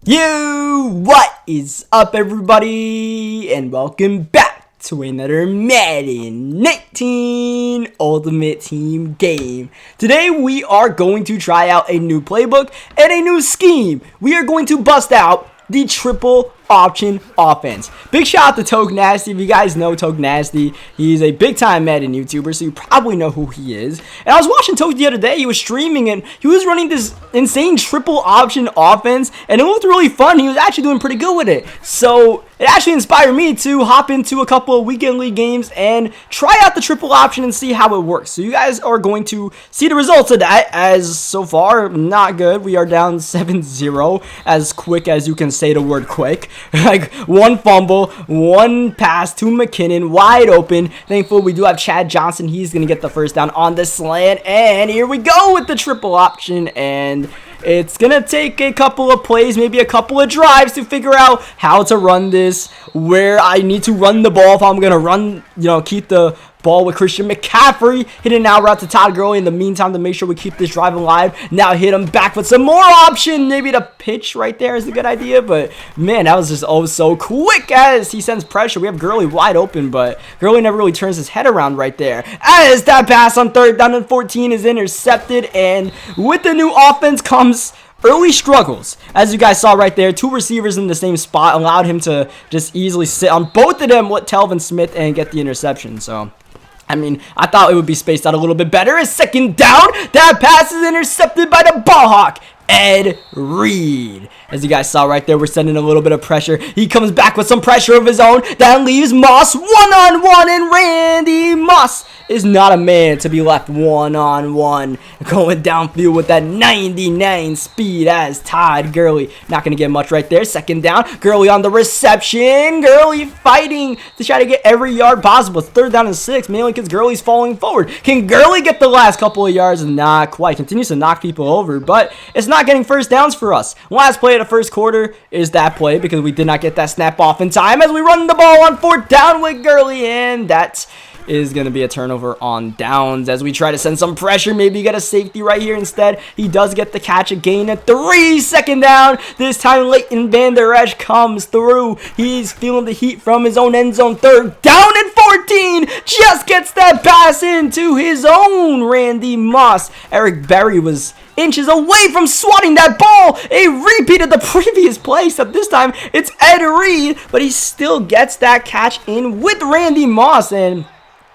What is up, everybody, and welcome back to another Madden 19 Ultimate Team game. Today we are going to try out a new playbook and a new scheme. We are going to bust out the triple option offense. Big shout out to Toke. If you guys know Toke, he's a big time Madden YouTuber, so you probably know who he is. And I was watching Toke the other day. He was streaming and he was running this insane triple option offense, and it looked really fun. He was actually doing pretty good with it, so it actually inspired me to hop into a couple of weekend league games and try out the triple option and see how it works. So you guys are going to see the results of that. As so far, not good. We are down 7-0 as quick as you can say the word quick. Like one fumble, one pass to McKinnon, wide open. Thankfully, we do have Chad Johnson. He's going to get the first down on the slant. And here we go with the triple option. And it's going to take a couple of plays, maybe a couple of drives to figure out how to run this, where I need to run the ball if I'm going to run, keep the ball with Christian McCaffrey, hitting an out route to Todd Gurley in the meantime to make sure we keep this drive alive. Now hit him back with some more option. Maybe the pitch right there is a good idea, but man, that was just so quick as he sends pressure. We have Gurley wide open, but Gurley never really turns his head around right there. As that pass on third down and 14 is intercepted, and with the new offense comes early struggles. As you guys saw right there, two receivers in the same spot allowed him to just easily sit on both of them with Telvin Smith and get the interception. So I mean, I thought it would be spaced out a little bit better. A second down. That pass is intercepted by the ball hawk, Ed Reed. As you guys saw right there, we're sending a little bit of pressure. He comes back with some pressure of his own. That leaves Moss one-on-one, and Randy Moss is not a man to be left one-on-one. Going downfield with that 99 speed as Todd Gurley. Not going to get much right there. Second down. Gurley on the reception. Gurley fighting to try to get every yard possible. It's third down and 6, mainly because Gurley's falling forward. Can Gurley get the last couple of yards? Not quite. Continues to knock people over, but it's not getting first downs for us. Last play of the first quarter is that play because we did not get that snap off in time as we run the ball on fourth down with Gurley, and that is going to be a turnover on downs as we try to send some pressure. Maybe get a safety right here instead. He does get the catch, a gain at 3, second down. This time Leighton Vander Esch comes through. He's feeling the heat from his own end zone. Third down and 14. Just gets that pass into his own Randy Moss. Eric Berry was inches away from swatting that ball. A repeat of the previous play, except this time it's Ed Reed, but he still gets that catch in with Randy Moss, and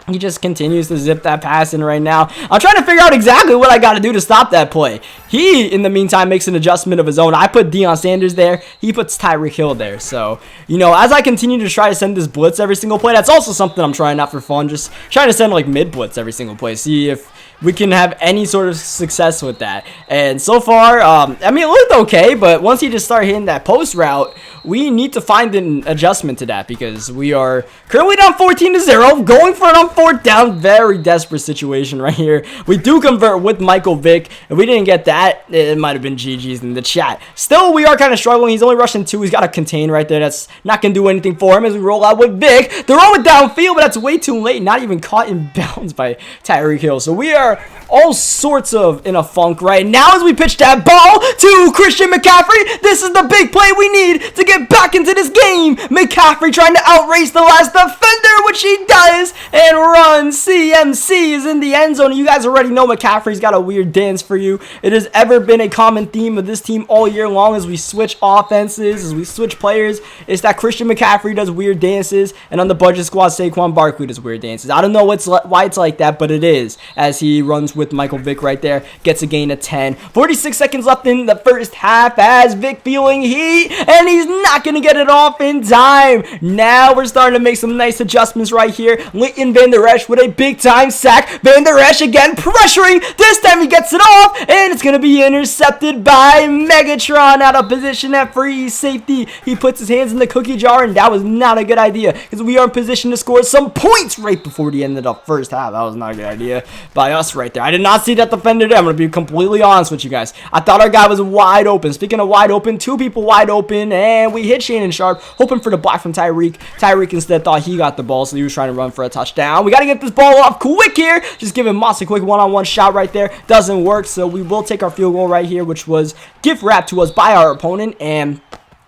he just continues to zip that pass in right now. I'm trying to figure out exactly what I got to do to stop that play. He, in the meantime, makes an adjustment of his own. I put Deion Sanders there. He puts Tyreek Hill there. So, as I continue to try to send this blitz every single play, that's also something I'm trying out for fun. Just trying to send like mid blitz every single play. See if we can have any sort of success with that. And so far, it looked okay, but once he just started hitting that post route, we need to find an adjustment to that because we are currently down 14-0, going for it on fourth down. Very desperate situation right here. We do convert with Michael Vick. If we didn't get that, it might have been GG's in the chat. Still, we are kind of struggling. He's only rushing 2. He's got a contain right there. That's not going to do anything for him as we roll out with Vick. They're on downfield, but that's way too late. Not even caught in bounds by Tyreek Hill. So we are all sorts of in a funk right now as we pitch that ball to Christian McCaffrey. This is the big play we need to get back into this game. McCaffrey trying to outrace the last defender, which he does, and runs. CMC is in the end zone. You guys already know McCaffrey's got a weird dance for you. It has ever been a common theme of this team all year long as we switch offenses, as we switch players. It's that Christian McCaffrey does weird dances, and on the budget squad, Saquon Barkley does weird dances. I don't know why it's like that, but it is, as he runs with Michael Vick right there, gets a gain of 10. 46 seconds left in the first half as Vick feeling heat, and he's not going to get it off in time. Now we're starting to make some nice adjustments right here. Leighton Vander Esch with a big time sack. Vander Esch again pressuring. This time he gets it off, and it's going to be intercepted by Megatron out of position at free safety. He puts his hands in the cookie jar, and that was not a good idea because we are in position to score some points right before the end of the first half. That was not a good idea by us right there. I did not see that defender there. I'm going to be completely honest with you guys. I thought our guy was wide open. Speaking of wide open, 2 people wide open, and we hit Shannon Sharp, hoping for the block from Tyreek. Tyreek instead thought he got the ball, so he was trying to run for a touchdown. We got to get this ball off quick here. Just giving Moss a quick one-on-one shot right there. Doesn't work, so we will take our field goal right here, which was gift wrapped to us by our opponent, and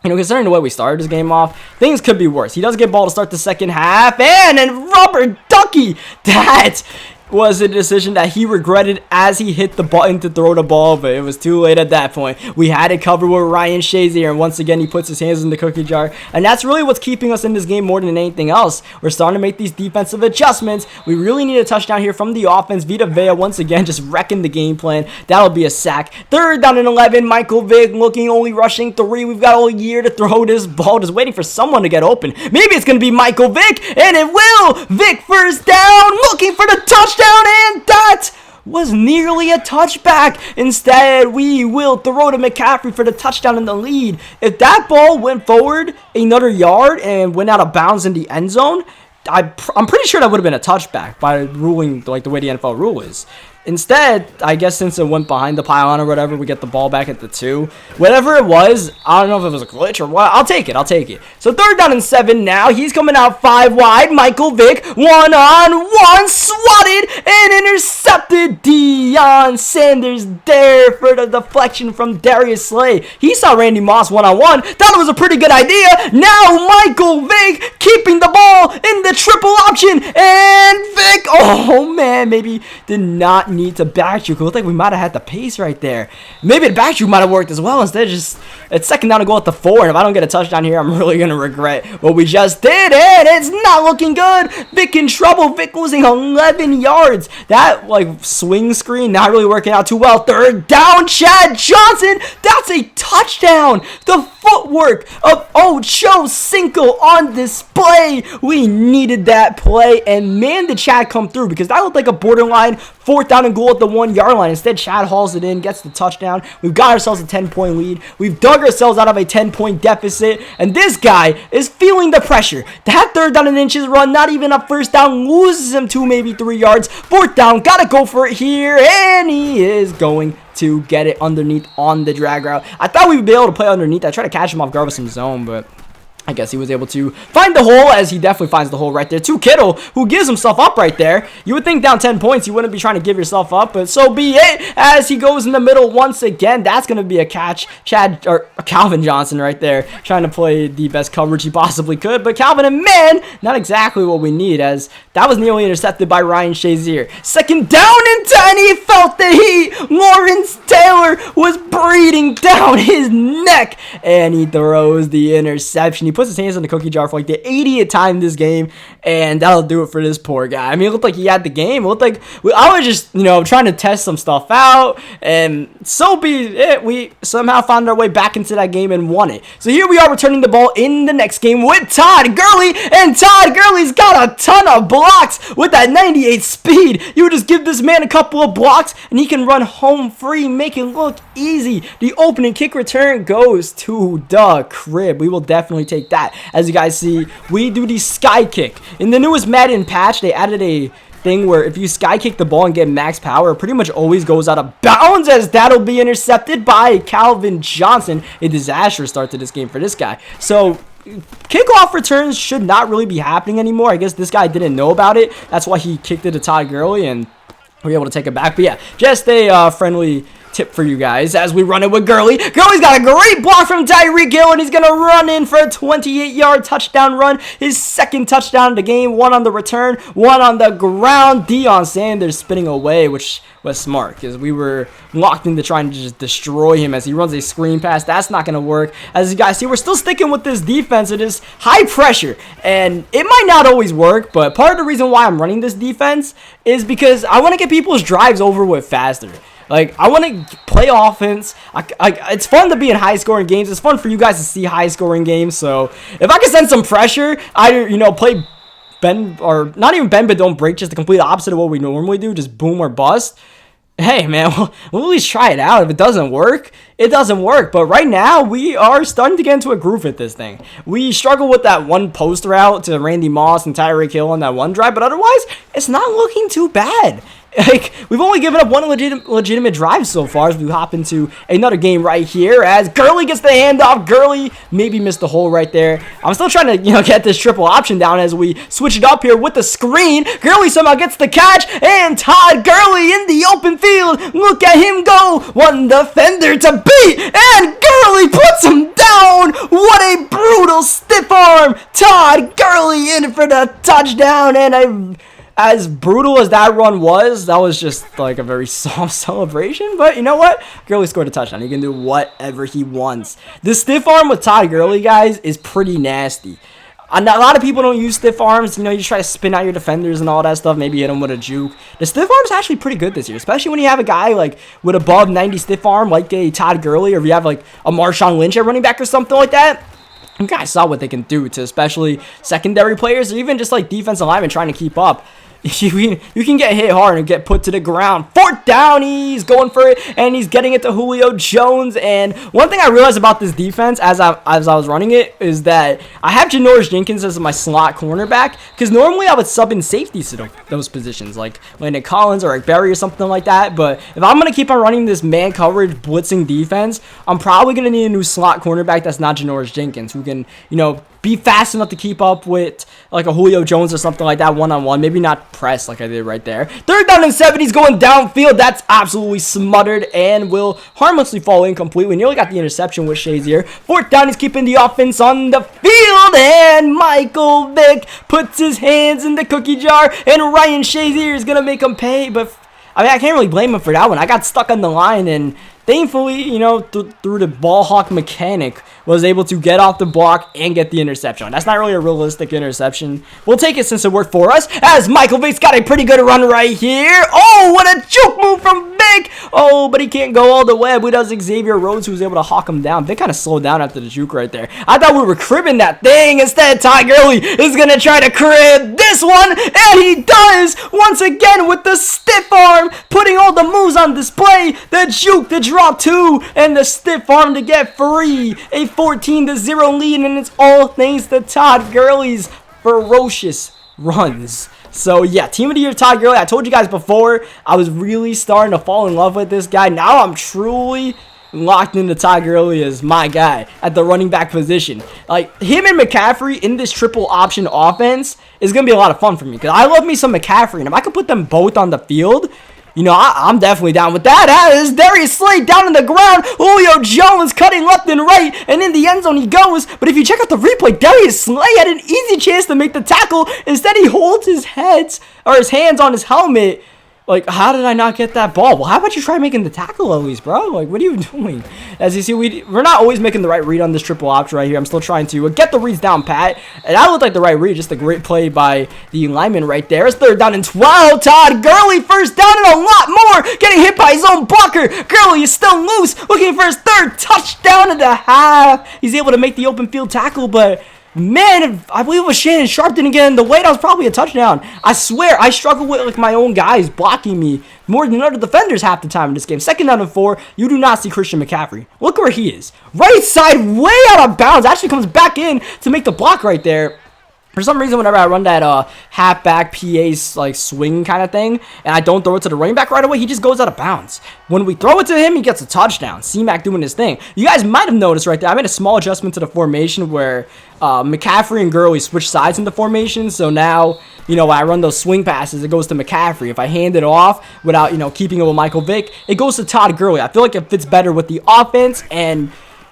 considering the way we started this game off, things could be worse. He does get ball to start the second half, and rubber ducky. That was a decision that he regretted as he hit the button to throw the ball, but it was too late at that point. We had it covered with Ryan Shazier, and once again, he puts his hands in the cookie jar, and that's really what's keeping us in this game more than anything else. We're starting to make these defensive adjustments. We really need a touchdown here from the offense. Vita Vea once again just wrecking the game plan. That'll be a sack. 3rd down and 11. Michael Vick looking only rushing 3. We've got all year to throw this ball, just waiting for someone to get open. Maybe it's going to be Michael Vick, and it will. Vick first down, looking for the touchdown, and that was nearly a touchback. Instead, we will throw to McCaffrey for the touchdown in the lead. If that ball went forward another yard and went out of bounds in the end zone, I'm pretty sure that would have been a touchback by ruling like the way the NFL rule is. Instead, I guess since it went behind the pylon or whatever, we get the ball back at the 2. Whatever it was, I don't know if it was a glitch or what. I'll take it. So 3rd down and 7 now. He's coming out 5 wide. Michael Vick, 1-on-1, swatted and intercepted. Deion Sanders there for the deflection from Darius Slay. He saw Randy Moss 1-on-1. Thought it was a pretty good idea. Now Michael Vick keeping the ball in the triple option. And Vick, oh man, maybe did not need to back juke. It looked like we might have had the pace right there. Maybe the back juke might have worked as well. Instead, just it's 2nd down to go at the 4. And if I don't get a touchdown here, I'm really gonna regret what we just did. And it's not looking good. Vick in trouble. Vick losing 11 yards. That like swing screen not really working out too well. 3rd down, Chad Johnson. That's a touchdown. The footwork of Ocho Cinco on display. We needed that play, and man, did Chad come through, because that looked like a borderline 4th down and goal at the 1-yard line. Instead, Chad hauls it in, gets the touchdown. We've got ourselves a 10-point lead. We've dug ourselves out of a 10-point deficit, and this guy is feeling the pressure. That 3rd down and inches run, not even a 1st down, loses him 2, maybe 3 yards. 4th down, gotta go for it here, and he is going to get it underneath on the drag route. I thought we would be able to play underneath. I tried to catch him off guard with some zone, but I guess he was able to find the hole, as he definitely finds the hole right there to Kittle, who gives himself up right there. You would think down 10 points, you wouldn't be trying to give yourself up, but so be it, as he goes in the middle once again. That's going to be a catch. Calvin Johnson right there, trying to play the best coverage he possibly could, but Calvin, and man, not exactly what we need, as that was nearly intercepted by Ryan Shazier. 2nd down and 10, he felt the heat. Lawrence Taylor was breathing down his neck, and he throws the interception. He puts his hands in the cookie jar for like the 80th time this game, and that'll do it for this poor guy. I mean, it looked like he had the game. It looked like I was just, trying to test some stuff out, and so be it. We somehow found our way back into that game and won it. So here we are returning the ball in the next game with Todd Gurley, and Todd Gurley's got a ton of blocks with that 98 speed. You would just give this man a couple of blocks, and he can run home free, make it look easy. The opening kick return goes to the crib. We will definitely take that. As you guys see, we do the sky kick. In the newest Madden patch, they added a thing where if you sky kick the ball and get max power, it pretty much always goes out of bounds, as that'll be intercepted by Calvin Johnson. A disastrous start to this game for this guy. So kickoff returns should not really be happening anymore. I guess this guy didn't know about it. That's why he kicked it to Todd Gurley, and we were able to take it back. But yeah, just a friendly tip for you guys as we run it with Gurley. Gurley's got a great block from Tyreek Hill, and he's going to run in for a 28-yard touchdown run. His 2nd touchdown of the game, 1 on the return, 1 on the ground. Deion Sanders spinning away, which was smart, because we were locked into trying to just destroy him as he runs a screen pass. That's not going to work. As you guys see, we're still sticking with this defense. It is high pressure, and it might not always work, but part of the reason why I'm running this defense is because I want to get people's drives over with faster. Like, I want to play offense. It's fun to be in high-scoring games. It's fun for you guys to see high-scoring games. So, if I can send some pressure, either, play bend, or not even bend but don't break, just the complete opposite of what we normally do, just boom or bust. Hey, man, we'll at least try it out. If it doesn't work, it doesn't work. But right now, we are starting to get into a groove with this thing. We struggle with that one post route to Randy Moss and Tyreek Hill on that one drive, but otherwise, it's not looking too bad. Like, we've only given up one legitimate drive so far as we hop into another game right here as Gurley gets the handoff. Gurley maybe missed the hole right there. I'm still trying to, get this triple option down as we switch it up here with the screen. Gurley somehow gets the catch, and Todd Gurley in the open field. Look at him go. One defender to beat, and Gurley puts him down. What for the touchdown, and as brutal as that run was, that was just like a very soft celebration. But you know what? Gurley scored a touchdown. He can do whatever he wants. The stiff arm with Todd Gurley, guys, is pretty nasty. A lot of people don't use stiff arms. You know, you try to spin out your defenders and all that stuff. Maybe hit them with a juke. The stiff arm is actually pretty good this year, especially when you have a guy like with above 90 stiff arm like a Todd Gurley, or if you have like a Marshawn Lynch at running back or something like that. You guys saw what they can do to especially secondary players, or even just like defensive linemen trying to keep up. You can get hit hard and get put to the ground. Fourth down, he's going for it, and he's getting it to Julio Jones. And one thing I realized about this defense as I was running it is that I have Janoris Jenkins as my slot cornerback, because normally I would sub in safeties to those positions, like Landon Collins or like Barry or something like that. But if I'm going to keep on running this man coverage blitzing defense, I'm probably going to need a new slot cornerback that's not Janoris Jenkins, who can, you know, be fast enough to keep up with like a Julio Jones or something like that one-on-one. Maybe not press like I did right there. 3rd down and 7. He's going downfield. That's absolutely smothered and will harmlessly fall incomplete. We nearly got the interception with Shazier. 4th down. He's keeping the offense on the field. And Michael Vick puts his hands in the cookie jar. And Ryan Shazier is going to make him pay. But I mean, I can't really blame him for that one. I got stuck on the line, and thankfully, you know, through the ball hawk mechanic, was able to get off the block and get the interception. That's not really a realistic interception. We'll take it since it worked for us, as Michael Vick's got a pretty good run right here. Oh, what a juke move from Vick. Oh, but he can't go all the way. But does Xavier Rhodes, who's able to hawk him down. Vick kind of slowed down after the juke right there. I thought we were cribbing that thing. Instead, Todd Gurley is going to try to crib this one, and he does once again with the stiff arm, putting all the moves on display. The juke, the drop 2, and the stiff arm to get free. A 14-0 lead, and it's all thanks to Todd Gurley's ferocious runs. So yeah, team of the year Todd Gurley. I told you guys before, I was really starting to fall in love with this guy. Now I'm truly locked into Todd Gurley as my guy at the running back position. Like, him and McCaffrey in this triple option offense is going to be a lot of fun for me, because I love me some McCaffrey, and if I could put them both on the field, you know, I'm definitely down with that. That is Darius Slay down on the ground. Julio Jones cutting left and right, and in the end zone he goes. But if you check out the replay, Darius Slay had an easy chance to make the tackle. Instead, he holds his hands on his helmet. Like, how did I not get that ball? Well, how about you try making the tackle at least, bro? Like, what are you doing? As you see, we're not always making the right read on this triple option right here. I'm still trying to get the reads down pat. And that looked like the right read. Just a great play by the lineman right there. It's 3rd down and 12. Todd Gurley, 1st down and a lot more. Getting hit by his own blocker. Gurley is still loose. Looking for his 3rd touchdown of the half. He's able to make the open field tackle, but man, I believe it was Shannon Sharp didn't get in the way. That was probably a touchdown. I swear, I struggle with like my own guys blocking me more than other defenders half the time in this game. 2nd down and 4. You do not see Christian McCaffrey. Look where he is. Right side, way out of bounds. Actually comes back in to make the block right there. For some reason, whenever I run that halfback PA like swing kind of thing, and I don't throw it to the running back right away, he just goes out of bounds. When we throw it to him, he gets a touchdown. C-Mac doing his thing. You guys might have noticed right there, I made a small adjustment to the formation where McCaffrey and Gurley switch sides in the formation. So now, you know, when I run those swing passes, it goes to McCaffrey. If I hand it off without, you know, keeping it with Michael Vick, it goes to Todd Gurley. I feel like it fits better with the offense, and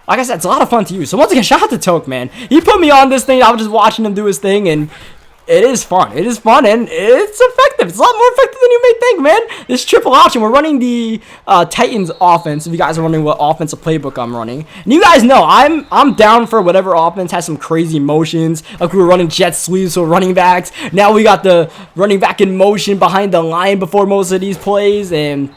like I said, it's a lot of fun to use. So once again, shout out to Toke, man. He put me on this thing. I was just watching him do his thing, and it is fun. It is fun, and it's effective. It's a lot more effective than you may think, man. This triple option, we're running the Titans offense. If you guys are wondering what offensive playbook I'm running, and you guys know I'm down for whatever offense has some crazy motions. Like we were running jet sweeps with running backs. Now we got the running back in motion behind the line before most of these plays, and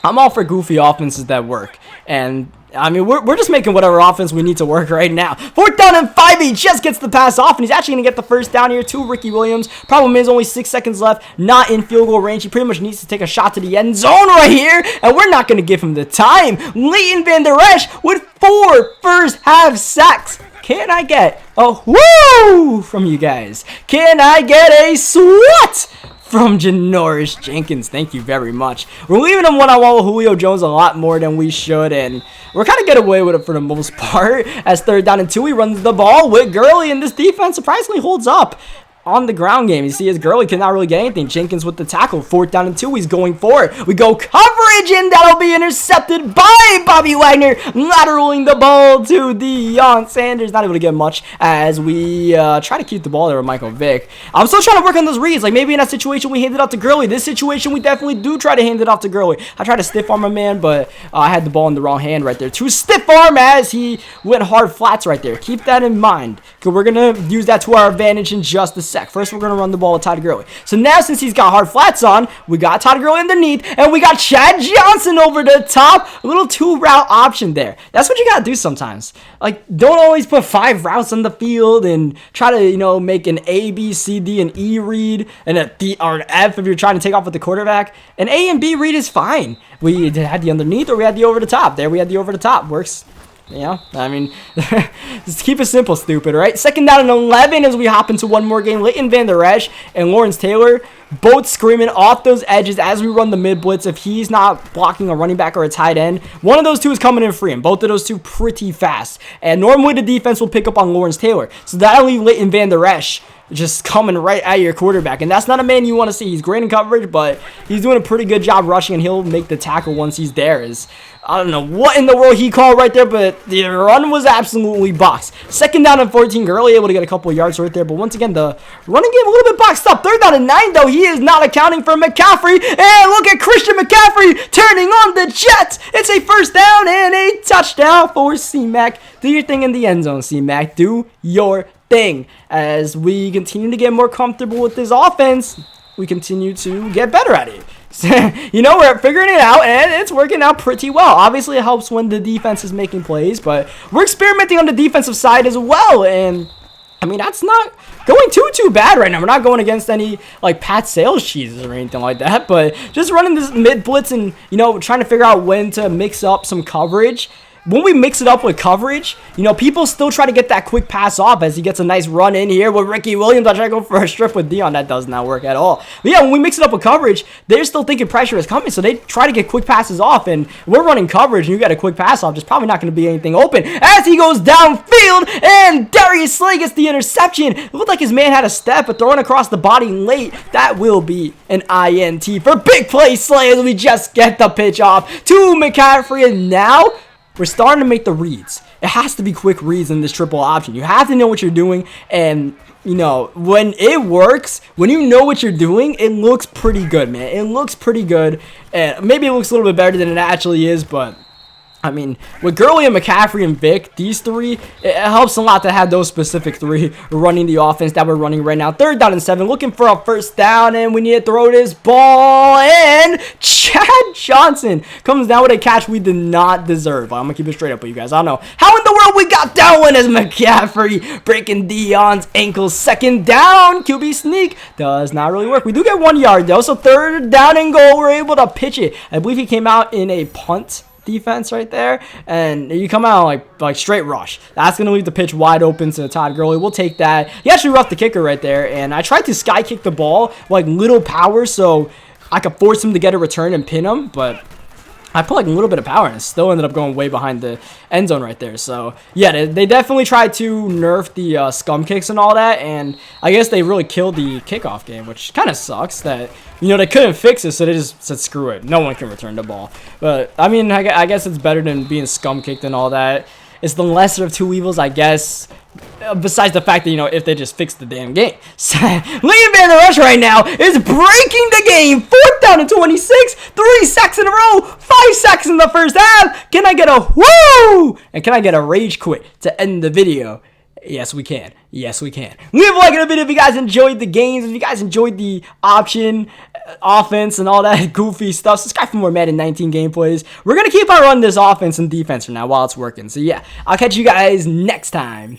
I'm all for goofy offenses that work. And I mean, we're just making whatever offense we need to work right now. 4th down and 5. He just gets the pass off, and he's actually going to get the 1st down here to Ricky Williams. Problem is, only 6 seconds left, not in field goal range. He pretty much needs to take a shot to the end zone right here, and we're not going to give him the time. Leighton Van Der Esch with 4 first-half sacks. Can I get a woo from you guys? Can I get a swat from Janoris Jenkins? Thank you very much. We're leaving him one-on-one with Julio Jones a lot more than we should, and we're kind of get away with it for the most part. As 3rd down and 2, he runs the ball with Gurley, and this defense surprisingly holds up. on the ground game. You see his Gurley cannot really get anything. Jenkins with the tackle. 4th down and 2. He's going for it. We go coverage, and that'll be intercepted by Bobby Wagner. Lateraling the ball to Deion Sanders. Not able to get much as we try to keep the ball there with Michael Vick. I'm still trying to work on those reads. Like maybe in that situation we hand it off to Gurley. This situation we definitely do try to hand it off to Gurley. I tried to stiff arm my man, but I had the ball in the wrong hand right there. Too stiff arm as he went hard flats right there. Keep that in mind, because we're going to use that to our advantage in just a sec. First, we're going to run the ball with Todd Gurley. So now, since he's got hard flats on, we got Todd Gurley underneath, and we got Chad Johnson over the top. A little 2-route option there. That's what you got to do sometimes. Like, don't always put 5 routes on the field and try to, you know, make an A, B, C, D, and E read, and a D or an F if you're trying to take off with the quarterback. An A and B read is fine. We had the underneath or we had the over the top. There we had the over the top. Works. You know, I mean, just keep it simple, stupid, right? 2nd down and 11 as we hop into one more game. Leighton Vander Esch and Lawrence Taylor both screaming off those edges as we run the mid blitz. If he's not blocking a running back or a tight end, one of those two is coming in free, and both of those two pretty fast. And normally the defense will pick up on Lawrence Taylor, so that'll leave Leighton Vander Esch just coming right at your quarterback. And that's not a man you want to see. He's great in coverage, but he's doing a pretty good job rushing, and he'll make the tackle once he's there. I don't know what in the world he called right there, but the run was absolutely boxed. 2nd down and 14. Gurley able to get a couple of yards right there, but once again, the running game a little bit boxed up. 3rd down and 9, though. He is not accounting for McCaffrey. And look at Christian McCaffrey turning on the Jets. It's a 1st down and a touchdown for C-Mac. Do your thing in the end zone, C-Mac. Do your thing. As we continue to get more comfortable with this offense, we continue to get better at it. You know, we're figuring it out, and it's working out pretty well. Obviously, it helps when the defense is making plays, but we're experimenting on the defensive side as well, and I mean, that's not going too bad right now. We're not going against any, like, Pat Sales cheeses or anything like that, but just running this mid blitz and, you know, trying to figure out when to mix up some coverage. When we mix it up with coverage, you know, people still try to get that quick pass off as he gets a nice run in here with Ricky Williams. I try to go for a strip with Deion. That does not work at all. But yeah, when we mix it up with coverage, they're still thinking pressure is coming, so they try to get quick passes off, and we're running coverage, and you got a quick pass off. There's probably not going to be anything open as he goes downfield, and Darius Slay gets the interception. It looked like his man had a step, but throwing across the body late, that will be an INT for big play Slay as we just get the pitch off to McCaffrey, and now we're starting to make the reads. It has to be quick reads in this triple option. You have to know what you're doing, and you know, when it works, when you know what you're doing, it looks pretty good, man. It looks pretty good, and maybe it looks a little bit better than it actually is, but I mean, with Gurley and McCaffrey and Vick, these three, it helps a lot to have those specific three running the offense that we're running right now. 3rd down and 7, looking for a 1st down, and we need to throw this ball, and Chad Johnson comes down with a catch we did not deserve. I'm going to keep it straight up with you guys. I don't know how in the world we got that one as McCaffrey breaking Deion's ankles. 2nd down, QB sneak does not really work. We do get 1 yard, though, so 3rd down and goal, we're able to pitch it. I believe he came out in a punt defense right there, and you come out like straight rush. That's gonna leave the pitch wide open to Todd Gurley. We'll take that. He actually roughed the kicker right there, and I tried to sky kick the ball like little power so I could force him to get a return and pin him, but I put like a little bit of power and it still ended up going way behind the end zone right there. So yeah, they definitely tried to nerf the scum kicks and all that, and I guess they really killed the kickoff game, which kind of sucks that, you know, they couldn't fix it, so they just said screw it, no one can return the ball. But I mean, I guess it's better than being scum kicked and all that. It's the lesser of two evils, I guess. Besides the fact that, you know, if they just fix the damn game. Leighton Vander Esch right now is breaking the game. 4th down and 26. 3 sacks in a row. 5 sacks in the first half. Can I get a woo? And can I get a rage quit to end the video? Yes, we can. Yes, we can. Leave a like in the video if you guys enjoyed the games. If you guys enjoyed the option, offense, and all that goofy stuff. Subscribe for more Madden 19 gameplays. We're going to keep on running this offense and defense for now while it's working. So yeah, I'll catch you guys next time.